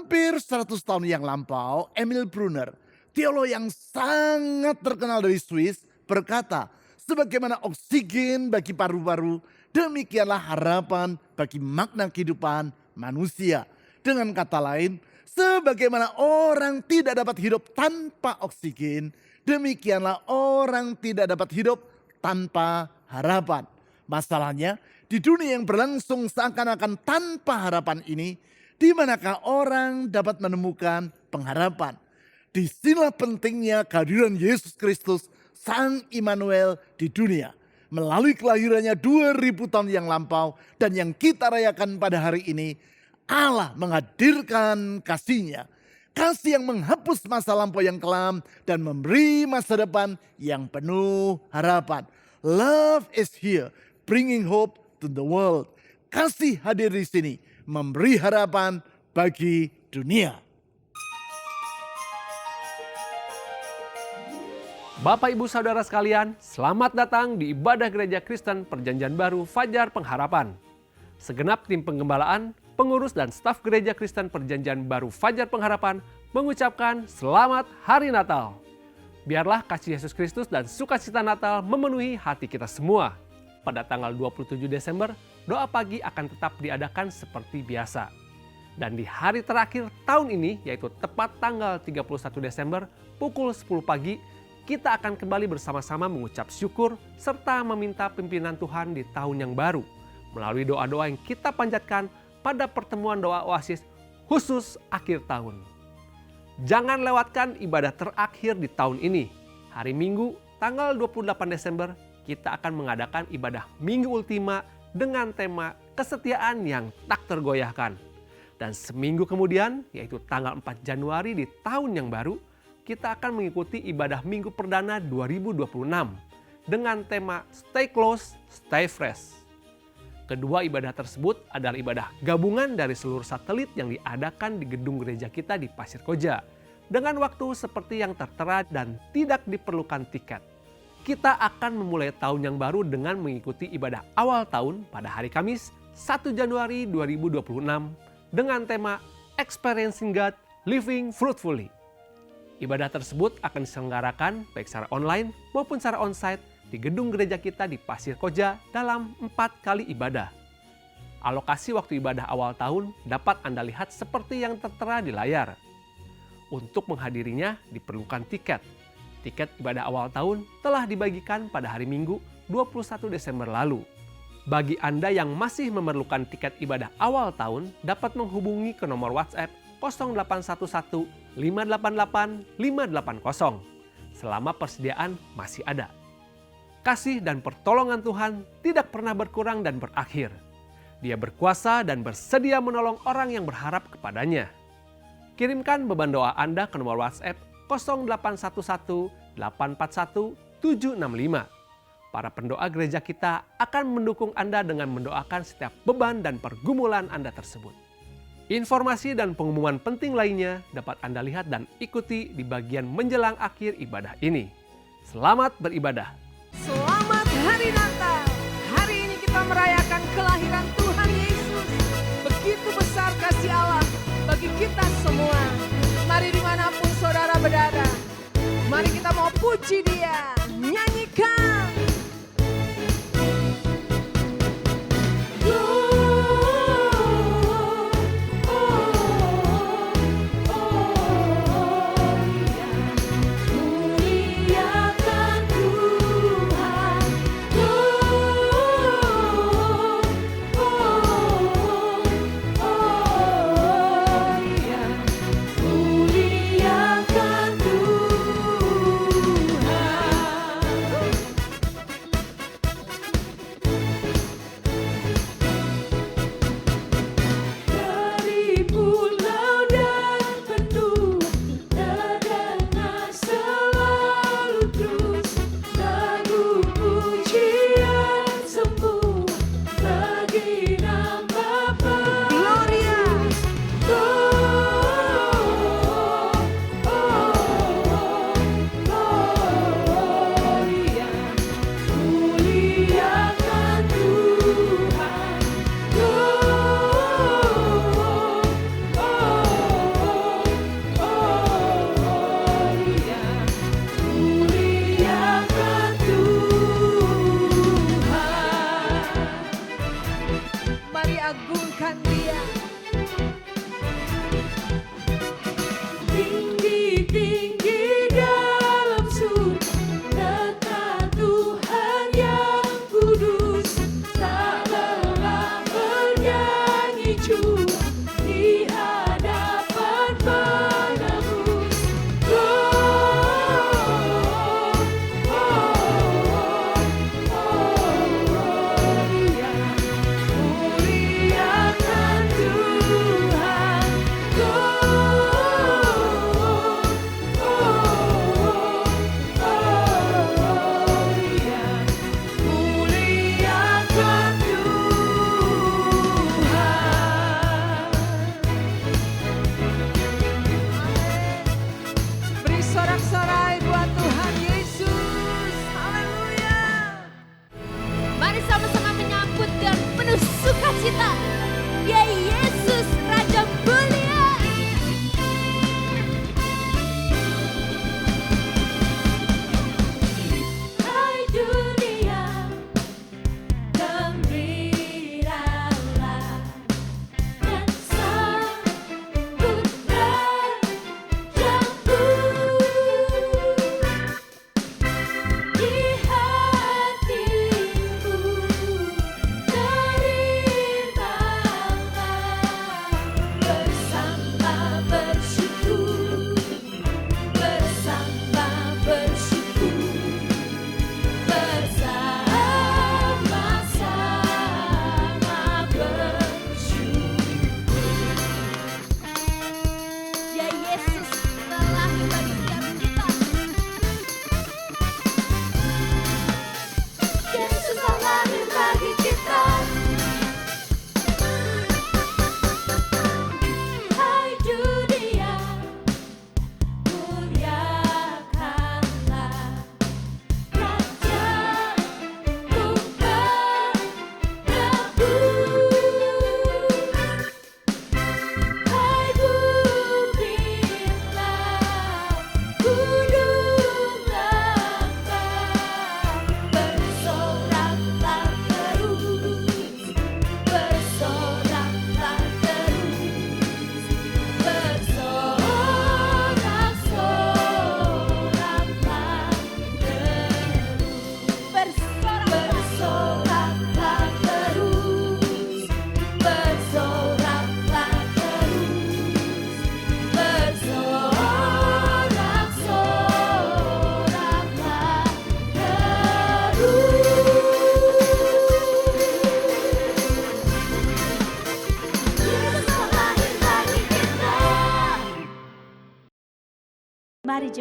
Hampir 100 tahun yang lampau, Emil Brunner, teolog yang sangat terkenal dari Swiss, berkata, sebagaimana oksigen bagi paru-paru, demikianlah harapan bagi makna kehidupan manusia. Dengan kata lain, sebagaimana orang tidak dapat hidup tanpa oksigen, demikianlah orang tidak dapat hidup tanpa harapan. Masalahnya, di dunia yang berlangsung seakan-akan tanpa harapan ini, di manakah orang dapat menemukan pengharapan? Disinilah pentingnya kehadiran Yesus Kristus, Sang Immanuel di dunia. Melalui kelahirannya 2000 tahun yang lampau dan yang kita rayakan pada hari ini, Allah menghadirkan kasih-Nya. Kasih yang menghapus masa lampau yang kelam dan memberi masa depan yang penuh harapan. Love is here, bringing hope to the world. Kasih hadir di sini, memberi harapan bagi dunia. Bapak Ibu Saudara sekalian, selamat datang di ibadah Gereja Kristen Perjanjian Baru Fajar Pengharapan. Segenap tim penggembalaan, pengurus dan staf Gereja Kristen Perjanjian Baru Fajar Pengharapan mengucapkan selamat Hari Natal. Biarlah kasih Yesus Kristus dan sukacita Natal memenuhi hati kita semua. Pada tanggal 27 Desember, doa pagi akan tetap diadakan seperti biasa. Dan di hari terakhir tahun ini, yaitu tepat tanggal 31 Desember pukul 10 pagi, kita akan kembali bersama-sama mengucap syukur serta meminta pimpinan Tuhan di tahun yang baru melalui doa-doa yang kita panjatkan pada pertemuan doa Oasis khusus akhir tahun. Jangan lewatkan ibadah terakhir di tahun ini. Hari Minggu, tanggal 28 Desember, kita akan mengadakan ibadah Minggu Ultima dengan tema kesetiaan yang tak tergoyahkan. Dan seminggu kemudian, yaitu tanggal 4 Januari di tahun yang baru, kita akan mengikuti ibadah Minggu Perdana 2026 dengan tema Stay Close, Stay Fresh. Kedua ibadah tersebut adalah ibadah gabungan dari seluruh satelit yang diadakan di gedung gereja kita di Pasir Koja dengan waktu seperti yang tertera dan tidak diperlukan tiket. Kita akan memulai tahun yang baru dengan mengikuti ibadah awal tahun pada hari Kamis 1 Januari 2026 dengan tema Experiencing God, Living Fruitfully. Ibadah tersebut akan diselenggarakan baik secara online maupun secara onsite di gedung gereja kita di Pasir Koja dalam 4 kali ibadah. Alokasi waktu ibadah awal tahun dapat Anda lihat seperti yang tertera di layar. Untuk menghadirinya diperlukan tiket. Tiket ibadah awal tahun telah dibagikan pada hari Minggu 21 Desember lalu. Bagi Anda yang masih memerlukan tiket ibadah awal tahun dapat menghubungi ke nomor WhatsApp 0811 588 580 selama persediaan masih ada. Kasih dan pertolongan Tuhan tidak pernah berkurang dan berakhir. Dia berkuasa dan bersedia menolong orang yang berharap kepadanya. Kirimkan beban doa Anda ke nomor WhatsApp 0811 841 765. Para pendoa gereja kita akan mendukung Anda dengan mendoakan setiap beban dan pergumulan Anda tersebut. Informasi dan pengumuman penting lainnya dapat Anda lihat dan ikuti di bagian menjelang akhir ibadah ini. Selamat beribadah. Selamat Hari Natal. Hari ini kita merayakan kelahiran Tuhan Yesus. Begitu besar kasih Allah bagi kita semua. Mari dimanapun saudara berada, mari kita mau puji Dia, nyanyikan.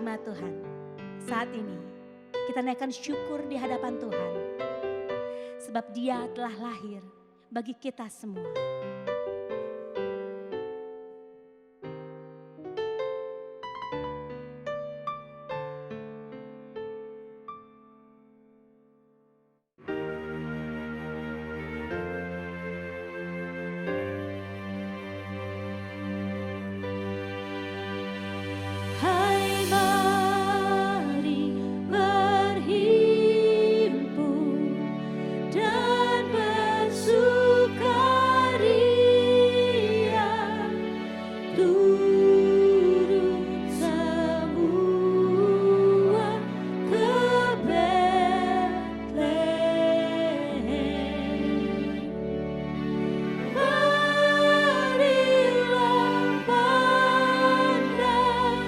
firman Tuhan. Saat ini kita naikkan syukur di hadapan Tuhan. Sebab Dia telah lahir bagi kita semua. Hai mari berhimpun dan bersukaria, turun semua ke Betlehem. Marilah pandang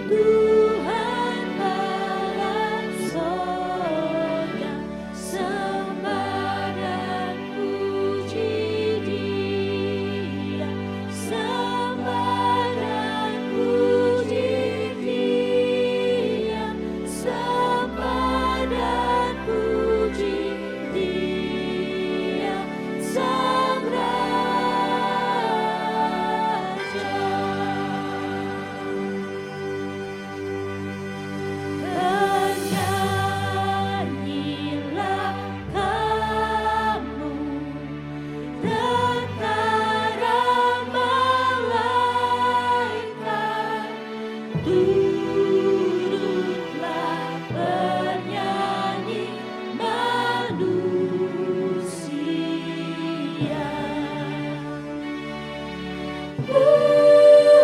Tuhan balas sorga, sembah dan puji Dia, sembah dan puji Dia, sembah dan puji Dia, Sang Raja. Bernyanyilah kamu tentara malaikat, turutlah bernyanyi manusia.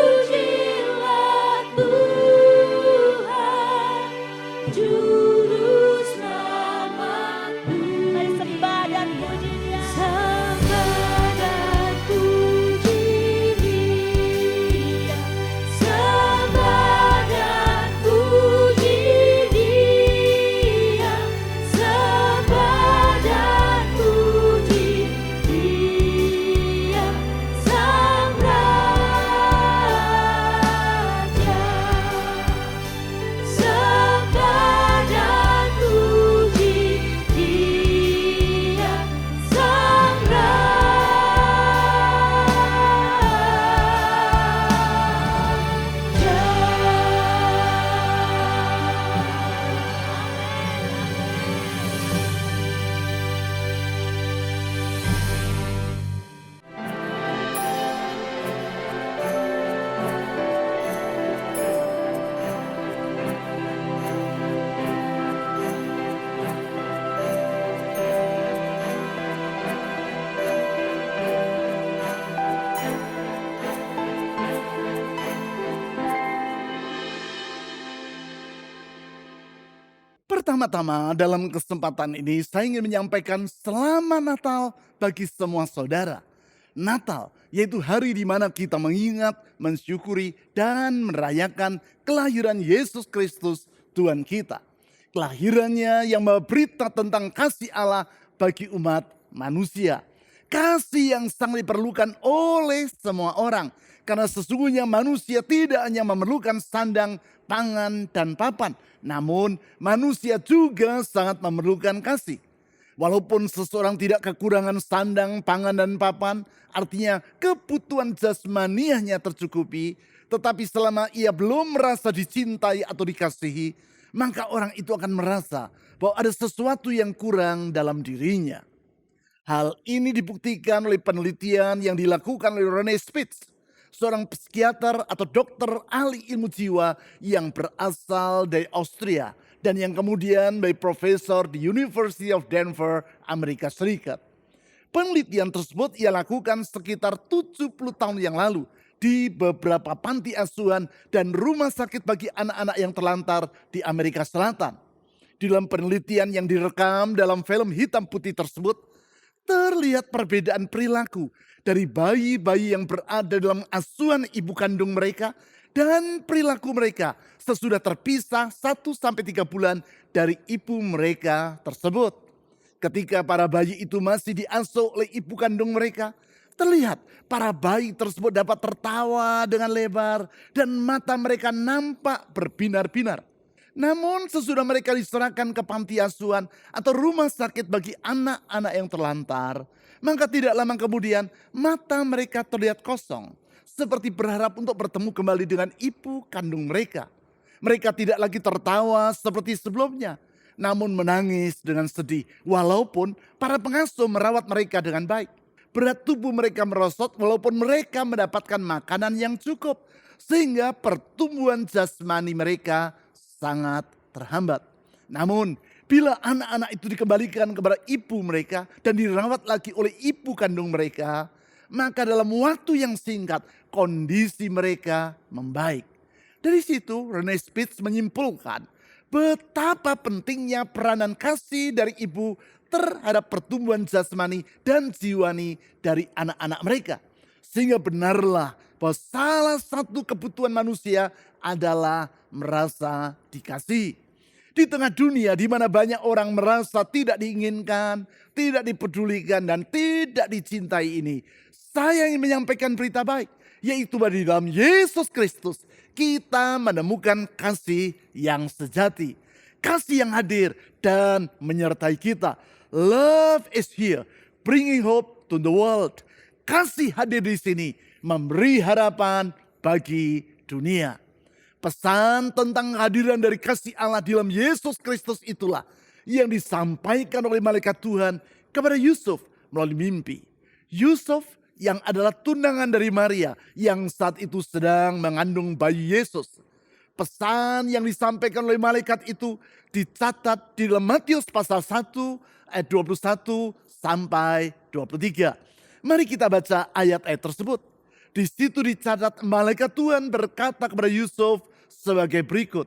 Pujilah Tuhan, Juru Selamat dunia. Mari sembah dan puji Dia. Sembah dan puji Dia, sembah dan puji Dia, sembah dan puji Dia, Sang Raja. Sembah dan puji Dia, Sang Pertama-tama dalam kesempatan ini saya ingin menyampaikan selamat Natal bagi semua saudara. Natal yaitu hari di mana kita mengingat, mensyukuri dan merayakan kelahiran Yesus Kristus Tuhan kita. Kelahirannya yang membawa berita tentang kasih Allah bagi umat manusia. Kasih yang sangat diperlukan oleh semua orang. Karena sesungguhnya manusia tidak hanya memerlukan sandang, pangan, dan papan. Namun manusia juga sangat memerlukan kasih. Walaupun seseorang tidak kekurangan sandang, pangan, dan papan, artinya kebutuhan jasmaniahnya tercukupi, tetapi selama ia belum merasa dicintai atau dikasihi, maka orang itu akan merasa bahwa ada sesuatu yang kurang dalam dirinya. Hal ini dibuktikan oleh penelitian yang dilakukan oleh Rene Spitz, seorang psikiater atau dokter ahli ilmu jiwa yang berasal dari Austria dan yang kemudian menjadi profesor di University of Denver, Amerika Serikat. Penelitian tersebut ia lakukan sekitar 70 tahun yang lalu di beberapa panti asuhan dan rumah sakit bagi anak-anak yang terlantar di Amerika Selatan. Di dalam penelitian yang direkam dalam film hitam putih tersebut, terlihat perbedaan perilaku dari bayi-bayi yang berada dalam asuhan ibu kandung mereka dan perilaku mereka sesudah terpisah 1-3 bulan dari ibu mereka tersebut. Ketika para bayi itu masih diasuh oleh ibu kandung mereka, Terlihat para bayi tersebut dapat tertawa dengan lebar dan mata mereka nampak berbinar-binar. Namun sesudah mereka diserahkan ke panti asuhan atau rumah sakit bagi anak-anak yang terlantar, maka tidak lama kemudian mata mereka terlihat kosong, seperti berharap untuk bertemu kembali dengan ibu kandung mereka. Mereka tidak lagi tertawa seperti sebelumnya, namun menangis dengan sedih walaupun para pengasuh merawat mereka dengan baik. Berat tubuh mereka merosot walaupun mereka mendapatkan makanan yang cukup, sehingga pertumbuhan jasmani mereka sangat terhambat. Namun bila anak-anak itu dikembalikan kepada ibu mereka dan dirawat lagi oleh ibu kandung mereka, maka dalam waktu yang singkat kondisi mereka membaik. Dari situ Rene Spitz menyimpulkan betapa pentingnya peranan kasih dari ibu terhadap pertumbuhan jasmani dan jiwani dari anak-anak mereka. Sehingga benarlah bahwa salah satu kebutuhan manusia adalah merasa dikasih. Di tengah dunia di mana banyak orang merasa tidak diinginkan, tidak dipedulikan, dan tidak dicintai ini, saya ingin menyampaikan berita baik, yaitu bahwa di dalam Yesus Kristus kita menemukan kasih yang sejati. Kasih yang hadir dan menyertai kita. Love is here, bringing hope to the world. Kasih hadir di sini, memberi harapan bagi dunia. Pesan tentang kehadiran dari kasih Allah di dalam Yesus Kristus itulah yang disampaikan oleh malaikat Tuhan kepada Yusuf melalui mimpi. Yusuf yang adalah tunangan dari Maria yang saat itu sedang mengandung bayi Yesus. Pesan yang disampaikan oleh malaikat itu dicatat di dalam Matius pasal 1 ayat 21 sampai 23. Mari kita baca ayat-ayat tersebut. Di situ dicatat malaikat Tuhan berkata kepada Yusuf sebagai berikut.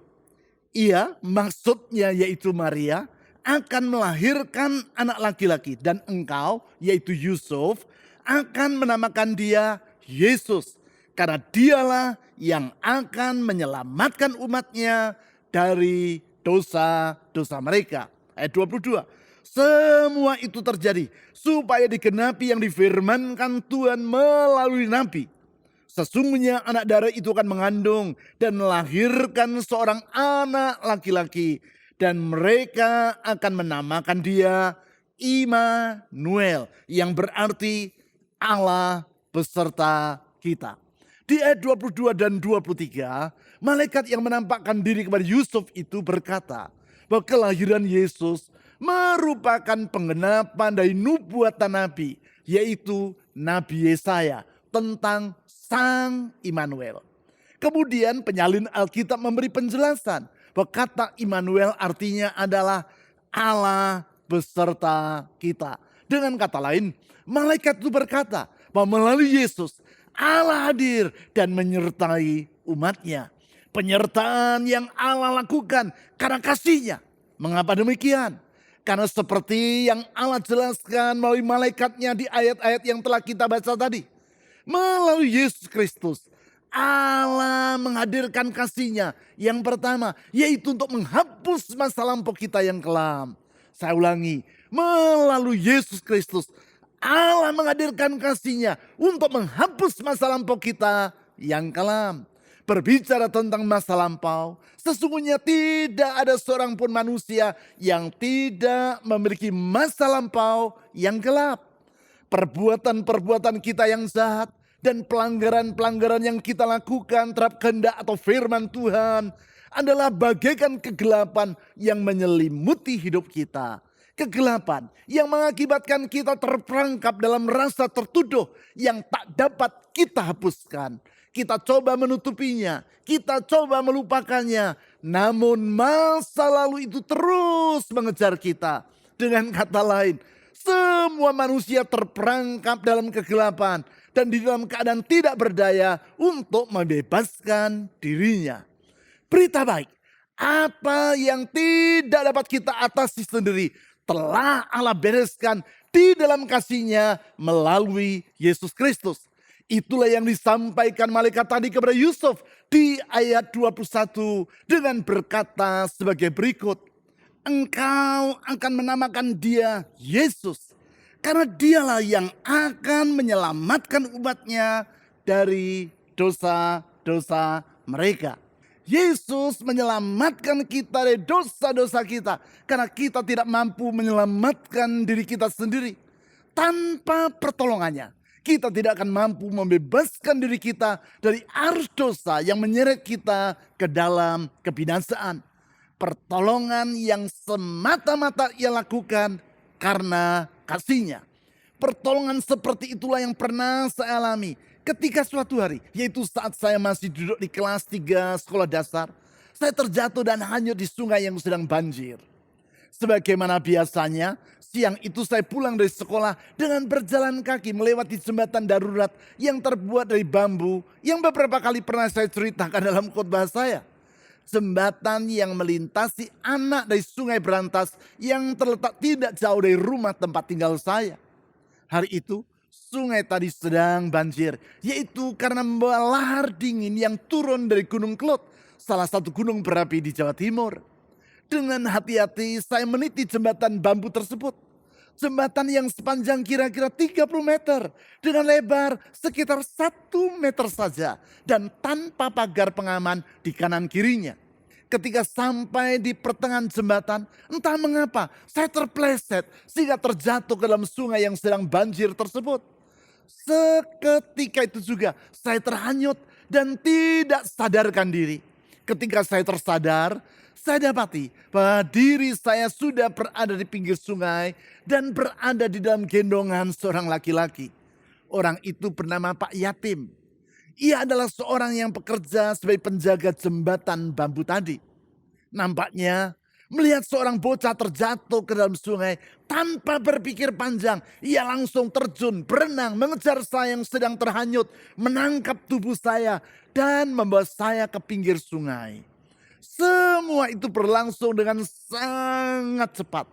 Ia, maksudnya yaitu Maria, akan melahirkan anak laki-laki dan engkau, yaitu Yusuf, akan menamakan dia Yesus. Karena dialah yang akan menyelamatkan umatnya dari dosa-dosa mereka. Ayat 22. Semua itu terjadi supaya digenapi yang difirmankan Tuhan melalui nabi. Sesungguhnya anak darah itu akan mengandung dan melahirkan seorang anak laki-laki. Dan mereka akan menamakan dia Immanuel, yang berarti Allah beserta kita. Di ayat 22 dan 23, malaikat yang menampakkan diri kepada Yusuf itu berkata bahwa kelahiran Yesus merupakan penggenapan dari nubuatan Nabi, yaitu Nabi Yesaya tentang Sang Immanuel. Kemudian penyalin Alkitab memberi penjelasan bahwa kata Immanuel artinya adalah Allah beserta kita. Dengan kata lain, malaikat itu berkata bahwa melalui Yesus Allah hadir dan menyertai umatnya. Penyertaan yang Allah lakukan karena kasih-Nya. Mengapa demikian? Karena seperti yang Allah jelaskan melalui malaikatnya di ayat-ayat yang telah kita baca tadi. Melalui Yesus Kristus, Allah menghadirkan kasih-Nya yang pertama, yaitu untuk menghapus masa lampau kita yang kelam. Saya ulangi, melalui Yesus Kristus, Allah menghadirkan kasih-Nya untuk menghapus masa lampau kita yang kelam. Berbicara tentang masa lampau, sesungguhnya tidak ada seorang pun manusia yang tidak memiliki masa lampau yang gelap. Perbuatan-perbuatan kita yang jahat dan pelanggaran-pelanggaran yang kita lakukan terhadap kehendak atau firman Tuhan adalah bagaikan kegelapan yang menyelimuti hidup kita. Kegelapan yang mengakibatkan kita terperangkap dalam rasa tertuduh yang tak dapat kita hapuskan. Kita coba menutupinya, kita coba melupakannya. Namun masa lalu itu terus mengejar kita. Dengan kata lain, semua manusia terperangkap dalam kegelapan dan di dalam keadaan tidak berdaya untuk membebaskan dirinya. Berita baik, apa yang tidak dapat kita atasi sendiri telah Allah bereskan di dalam kasih-Nya melalui Yesus Kristus. Itulah yang disampaikan malaikat tadi kepada Yusuf di ayat 21 dengan berkata sebagai berikut. Engkau akan menamakan dia Yesus Karena dialah yang akan menyelamatkan umatnya dari dosa-dosa mereka. Yesus menyelamatkan kita dari dosa-dosa kita. Karena kita tidak mampu menyelamatkan diri kita sendiri. Tanpa pertolongannya, kita tidak akan mampu membebaskan diri kita dari arus dosa yang menyeret kita ke dalam kebinasaan. Pertolongan yang semata-mata ia lakukan karena kasih-Nya. Pertolongan seperti itulah yang pernah saya alami ketika suatu hari, yaitu saat saya masih duduk di kelas 3 sekolah dasar, saya terjatuh dan hanyut di sungai yang sedang banjir. Sebagaimana biasanya, siang itu saya pulang dari sekolah dengan berjalan kaki melewati jembatan darurat yang terbuat dari bambu yang beberapa kali pernah saya ceritakan dalam khotbah saya. Jembatan yang melintasi anak dari sungai berantas yang terletak tidak jauh dari rumah tempat tinggal saya. Hari itu, sungai tadi sedang banjir, yaitu karena membawa lahar dingin yang turun dari Gunung Kelot, salah satu gunung berapi di Jawa Timur. Dengan hati-hati saya meniti jembatan bambu tersebut. Jembatan yang sepanjang kira-kira 30 meter dengan lebar sekitar 1 meter saja dan tanpa pagar pengaman di kanan kirinya. Ketika sampai di pertengahan jembatan, entah mengapa saya terpleset sehingga terjatuh ke dalam sungai yang sedang banjir tersebut. Seketika itu juga saya terhanyut dan tidak sadarkan diri. Ketika saya tersadar, saya dapati bahwa diri saya sudah berada di pinggir sungai dan berada di dalam gendongan seorang laki-laki. Orang itu bernama Pak Yatim. Ia adalah seorang yang bekerja sebagai penjaga jembatan bambu tadi. Nampaknya melihat seorang bocah terjatuh ke dalam sungai tanpa berpikir panjang, ia langsung terjun, berenang, mengejar saya yang sedang terhanyut, menangkap tubuh saya dan membawa saya ke pinggir sungai. Semua itu berlangsung dengan sangat cepat.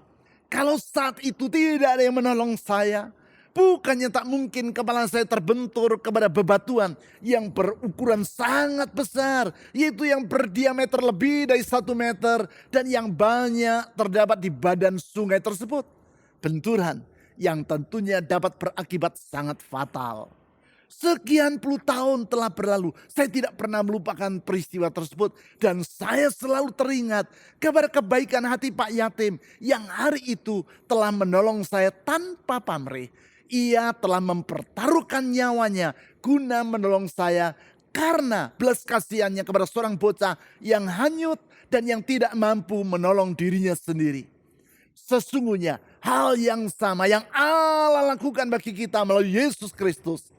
Kalau saat itu tidak ada yang menolong saya, bukannya tak mungkin kepala saya terbentur kepada bebatuan yang berukuran sangat besar, yaitu yang berdiameter lebih dari 1 meter dan yang banyak terdapat di badan sungai tersebut. Benturan yang tentunya dapat berakibat sangat fatal. Sekian puluh tahun telah berlalu, saya tidak pernah melupakan peristiwa tersebut dan saya selalu teringat kepada kebaikan hati Pak Yatim yang hari itu telah menolong saya tanpa pamrih. Ia telah mempertaruhkan nyawanya guna menolong saya karena belas kasihannya kepada seorang bocah yang hanyut dan yang tidak mampu menolong dirinya sendiri. Sesungguhnya hal yang sama yang Allah lakukan bagi kita melalui Yesus Kristus.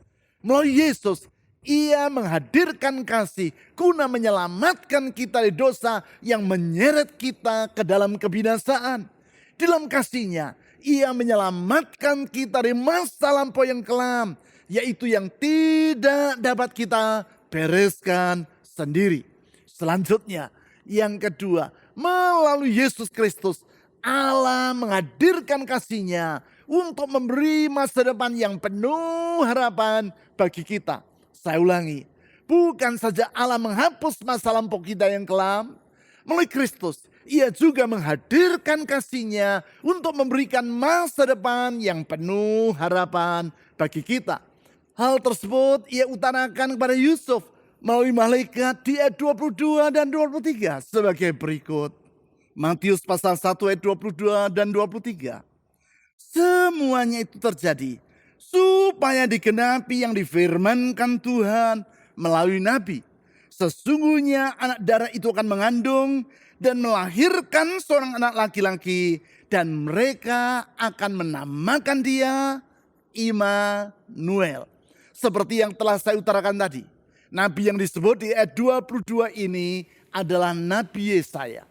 Melalui Yesus, ia menghadirkan kasih guna menyelamatkan kita dari dosa yang menyeret kita ke dalam kebinasaan. Dalam kasih-Nya, ia menyelamatkan kita dari masa lampau yang kelam, yaitu yang tidak dapat kita bereskan sendiri. Selanjutnya, yang kedua, melalui Yesus Kristus, Allah menghadirkan kasih-Nya untuk memberi masa depan yang penuh harapan bagi kita. Saya ulangi, bukan saja Allah menghapus masa lampau kita yang kelam, melalui Kristus ia juga menghadirkan kasih-Nya untuk memberikan masa depan yang penuh harapan bagi kita. Hal tersebut ia utarakan kepada Yusuf melalui malaikat di ayat 22 dan 23 sebagai berikut. Matius pasal 1 ayat 22 dan 23. Semuanya itu terjadi supaya digenapi yang difirmankan Tuhan melalui nabi. Sesungguhnya anak darah itu akan mengandung dan melahirkan seorang anak laki-laki dan mereka akan menamakan dia Immanuel. Seperti yang telah saya utarakan tadi, nabi yang disebut di ayat 22 ini adalah Nabi Yesaya.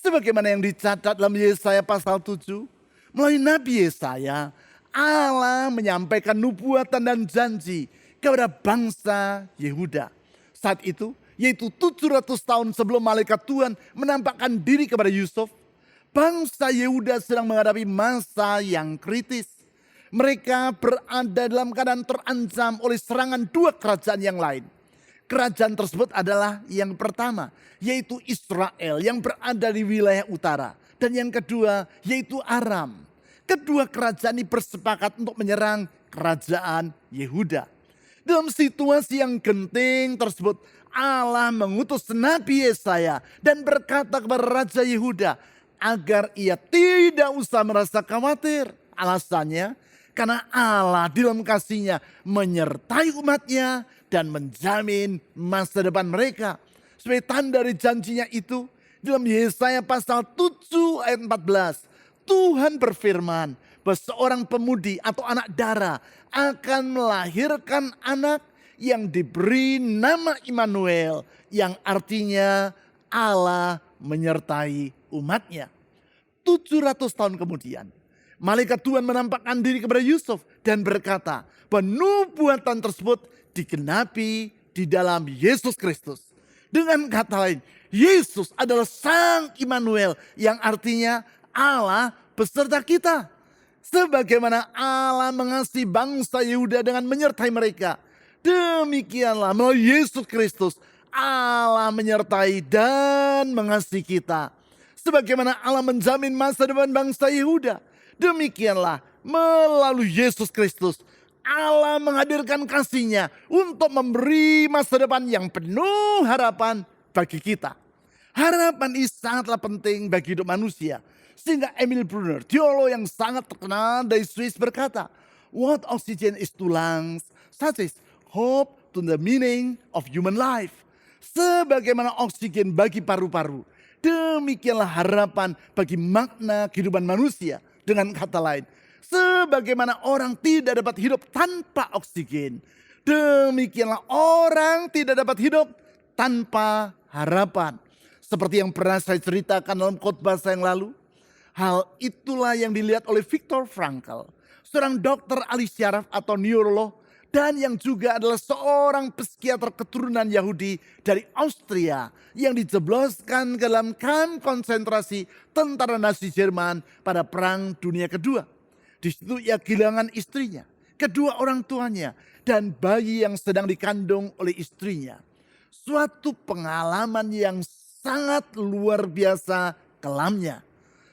Sebagaimana yang dicatat dalam Yesaya pasal 7, melalui Nabi Yesaya, Allah menyampaikan nubuatan dan janji kepada bangsa Yehuda. Saat itu, yaitu 700 tahun sebelum malaikat Tuhan menampakkan diri kepada Yusuf, bangsa Yehuda sedang menghadapi masa yang kritis. Mereka berada dalam keadaan terancam oleh serangan 2 kerajaan yang lain. Kerajaan tersebut adalah yang pertama, yaitu Israel yang berada di wilayah utara. Dan yang kedua, yaitu Aram. Kedua kerajaan ini bersepakat untuk menyerang kerajaan Yehuda. Dalam situasi yang genting tersebut, Allah mengutus Nabi Yesaya dan berkata kepada Raja Yehuda agar ia tidak usah merasa khawatir. Alasannya, karena Allah dalam kasih-Nya menyertai umatnya dan menjamin masa depan mereka. Sebagai tanda dari janjinya itu, dalam Yesaya pasal 7 ayat 14, Tuhan berfirman bahwa seorang pemudi atau anak dara akan melahirkan anak yang diberi nama Immanuel, yang artinya Allah menyertai umatnya. 700 tahun kemudian, malaikat Tuhan menampakkan diri kepada Yusuf dan berkata bahwa nubuatan tersebut digenapi di dalam Yesus Kristus. Dengan kata lain, Yesus adalah Sang Immanuel, yang artinya Allah beserta kita. Sebagaimana Allah mengasihi bangsa Yehuda dengan menyertai mereka, demikianlah melalui Yesus Kristus Allah menyertai dan mengasihi kita. Sebagaimana Allah menjamin masa depan bangsa Yehuda, demikianlah melalui Yesus Kristus Allah menghadirkan kasih-Nya untuk memberi masa depan yang penuh harapan bagi kita. Harapan ini sangatlah penting bagi hidup manusia. Sehingga Emil Brunner, teolog yang sangat terkenal dari Swiss, berkata, "What oxygen is to lungs, such is hope to the meaning of human life." Sebagaimana oksigen bagi paru-paru, demikianlah harapan bagi makna kehidupan manusia. Dengan kata lain, sebagaimana orang tidak dapat hidup tanpa oksigen, demikianlah orang tidak dapat hidup tanpa harapan. Seperti yang pernah saya ceritakan dalam khotbah saya yang lalu, hal itulah yang dilihat oleh Viktor Frankl, seorang dokter ahli syaraf atau neurolog, dan yang juga adalah seorang psikiater keturunan Yahudi dari Austria yang dijebloskan ke dalam kamp konsentrasi tentara Nazi Jerman pada Perang Dunia Kedua. Di situ ia kehilangan istrinya, kedua orang tuanya, dan bayi yang sedang dikandung oleh istrinya. Suatu pengalaman yang sangat luar biasa kelamnya.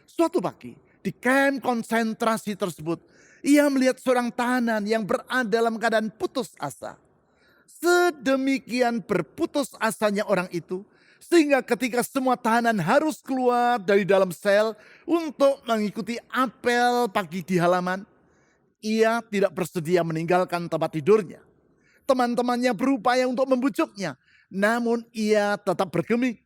Suatu pagi di kamp konsentrasi tersebut, ia melihat seorang tahanan yang berada dalam keadaan putus asa. Sedemikian berputus asanya orang itu, sehingga ketika semua tahanan harus keluar dari dalam sel untuk mengikuti apel pagi di halaman, ia tidak bersedia meninggalkan tempat tidurnya. Teman-temannya berupaya untuk membujuknya, namun ia tetap bergeming.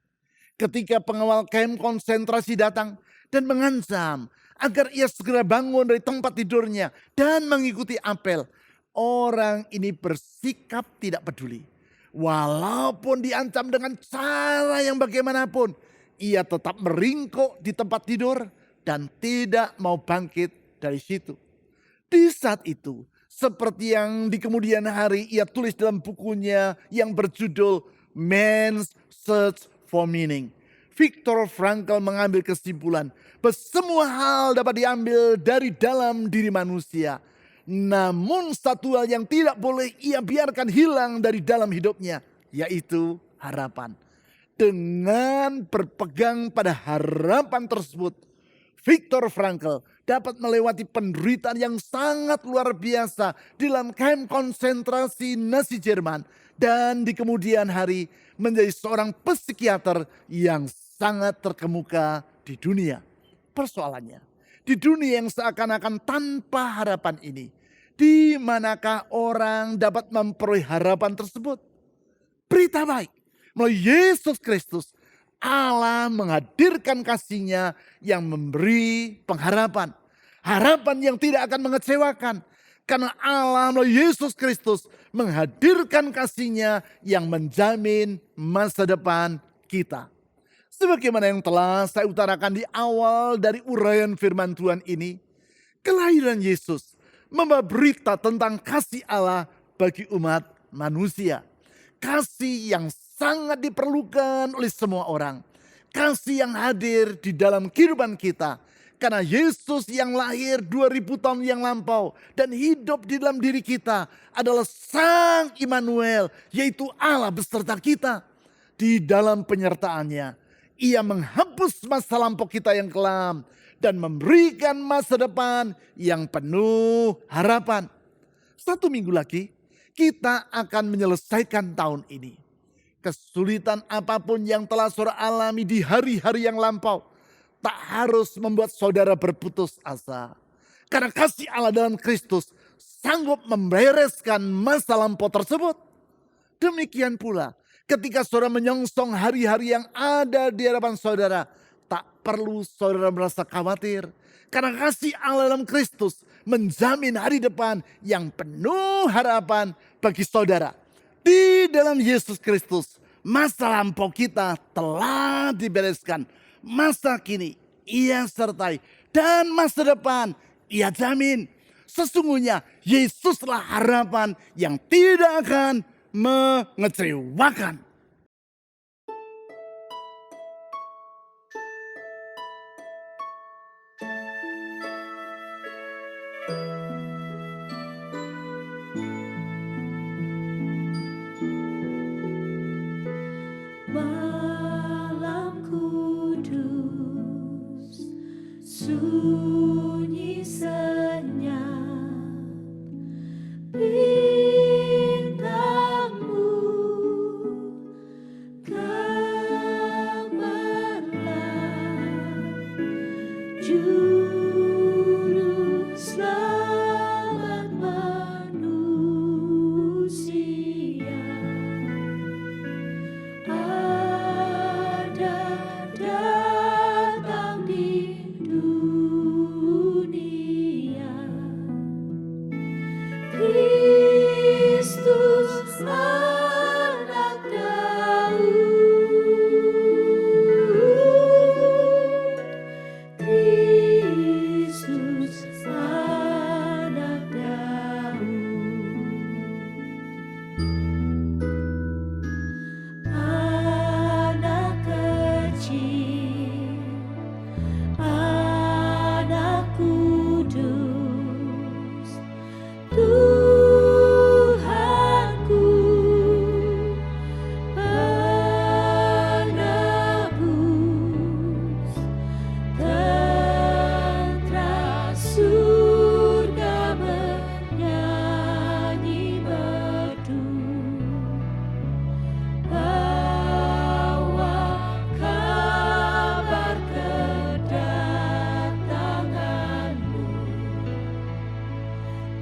Ketika pengawal kamp konsentrasi datang dan mengancam agar ia segera bangun dari tempat tidurnya dan mengikuti apel, orang ini bersikap tidak peduli. Walaupun diancam dengan cara yang bagaimanapun, ia tetap meringkuk di tempat tidur dan tidak mau bangkit dari situ. Di saat itu, seperti yang di kemudian hari ia tulis dalam bukunya yang berjudul Man's Search for Meaning, Viktor Frankl mengambil kesimpulan bahwa semua hal dapat diambil dari dalam diri manusia. Namun satu hal yang tidak boleh ia biarkan hilang dari dalam hidupnya, yaitu harapan. Dengan berpegang pada harapan tersebut, Viktor Frankl dapat melewati penderitaan yang sangat luar biasa di dalam kamp konsentrasi Nazi Jerman, dan di kemudian hari menjadi seorang psikiater yang sangat terkemuka di dunia. Persoalannya, di dunia yang seakan-akan tanpa harapan ini, di manakah orang dapat memperoleh harapan tersebut? Berita baik, melalui Yesus Kristus, Allah menghadirkan kasih-Nya yang memberi pengharapan. Harapan yang tidak akan mengecewakan. Karena Allah melalui Yesus Kristus menghadirkan kasih-Nya yang menjamin masa depan kita. Sebagaimana yang telah saya utarakan di awal dari uraian firman Tuhan ini, kelahiran Yesus membawa berita tentang kasih Allah bagi umat manusia. Kasih yang sangat diperlukan oleh semua orang. Kasih yang hadir di dalam kehidupan kita. Karena Yesus yang lahir 2000 tahun yang lampau dan hidup di dalam diri kita adalah Sang Immanuel, yaitu Allah beserta kita. Di dalam penyertaannya, Ia menghapus masa lampau kita yang kelam dan memberikan masa depan yang penuh harapan. 1 minggu lagi kita akan menyelesaikan tahun ini. Kesulitan apapun yang telah saudara alami di hari-hari yang lampau tak harus membuat saudara berputus asa. Karena kasih Allah dalam Kristus sanggup membereskan masa lampau tersebut. Demikian pula ketika saudara menyongsong hari-hari yang ada di hadapan saudara, tak perlu saudara merasa khawatir. Karena kasih Allah dalam Kristus menjamin hari depan yang penuh harapan bagi saudara. Di dalam Yesus Kristus, masa lampau kita telah dibereskan. Masa kini Ia sertai dan masa depan Ia jamin. Sesungguhnya Yesuslah harapan yang tidak akan mengecewakan. Malam kudus, sunyi senyap, bintangmu gemerlap, juru selamat manusia. Ada datang di dunia, Kristus anak Daud, Kristus anak Daud. Anak kecil, anak kudus, Tuhanku penebus, tentara surga bernyanyi merdu. Bawa kabar kedatanganmu,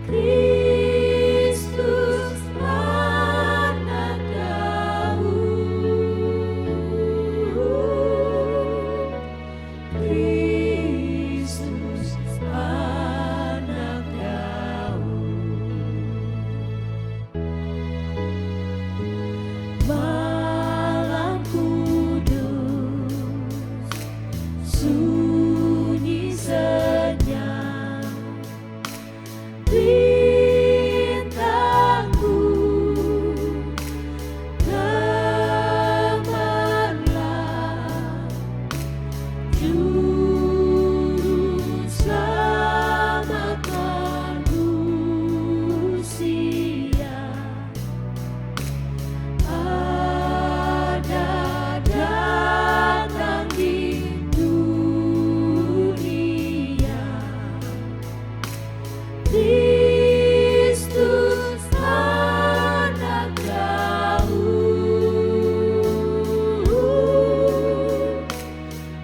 Kristus anak Daud, Kristus anak Daud. Malam kudus, sunyi senyap, bintangmu gemerlap, juru selamat manusia. Ada datang di dunia, Kristus anak Daud,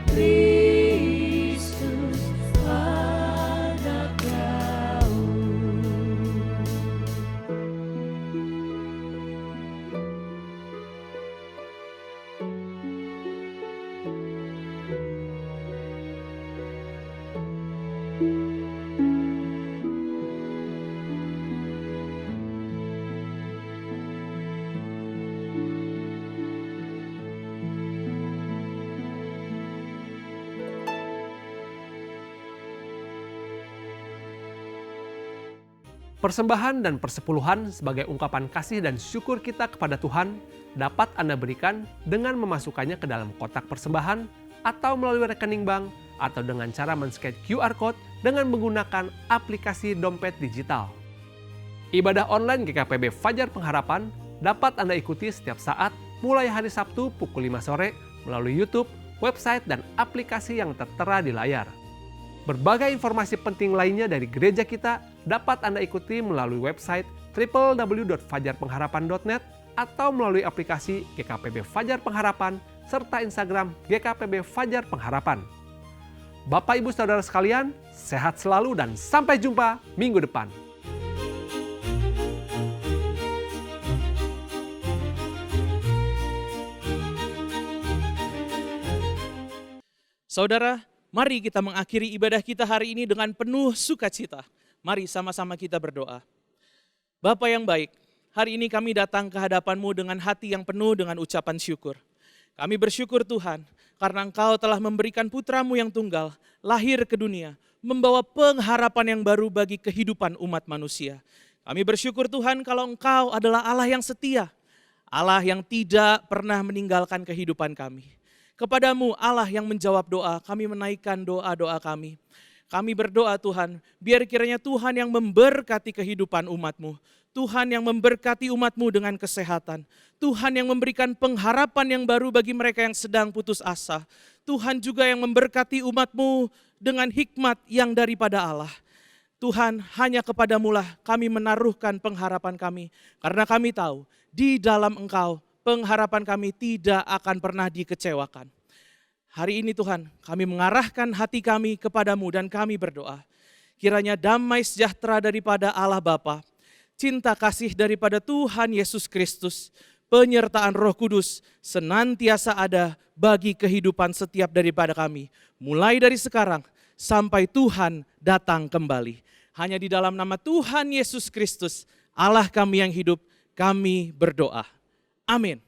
Kristus anak Daud. Persembahan dan persepuluhan sebagai ungkapan kasih dan syukur kita kepada Tuhan dapat Anda berikan dengan memasukkannya ke dalam kotak persembahan atau melalui rekening bank atau dengan cara men-scan QR Code dengan menggunakan aplikasi dompet digital. Ibadah online GKPB Fajar Pengharapan dapat Anda ikuti setiap saat mulai hari Sabtu pukul 5 sore melalui YouTube, website, dan aplikasi yang tertera di layar. Berbagai informasi penting lainnya dari gereja kita dapat Anda ikuti melalui website www.fajarpengharapan.net atau melalui aplikasi GKPB Fajar Pengharapan serta Instagram GKPB Fajar Pengharapan. Bapak Ibu Saudara sekalian, sehat selalu dan sampai jumpa minggu depan. Saudara, mari kita mengakhiri ibadah kita hari ini dengan penuh sukacita. Mari sama-sama kita berdoa. Bapa yang baik, hari ini kami datang ke hadapan-Mu dengan hati yang penuh dengan ucapan syukur. Kami bersyukur Tuhan, karena Engkau telah memberikan putra-Mu yang tunggal, lahir ke dunia, membawa pengharapan yang baru bagi kehidupan umat manusia. Kami bersyukur Tuhan kalau Engkau adalah Allah yang setia, Allah yang tidak pernah meninggalkan kehidupan kami. Kepadamu Allah yang menjawab doa, kami menaikkan doa-doa kami. Kami berdoa Tuhan, biar kiranya Tuhan yang memberkati kehidupan umat-Mu. Tuhan yang memberkati umat-Mu dengan kesehatan. Tuhan yang memberikan pengharapan yang baru bagi mereka yang sedang putus asa. Tuhan juga yang memberkati umat-Mu dengan hikmat yang daripada Allah. Tuhan, hanya kepadamu-lah kami menaruhkan pengharapan kami. Karena kami tahu, di dalam Engkau, pengharapan kami tidak akan pernah dikecewakan. Hari ini Tuhan, kami mengarahkan hati kami kepadamu dan kami berdoa. Kiranya damai sejahtera daripada Allah Bapa, cinta kasih daripada Tuhan Yesus Kristus, penyertaan Roh Kudus senantiasa ada bagi kehidupan setiap daripada kami. Mulai dari sekarang sampai Tuhan datang kembali. Hanya di dalam nama Tuhan Yesus Kristus, Allah kami yang hidup, kami berdoa. Amin.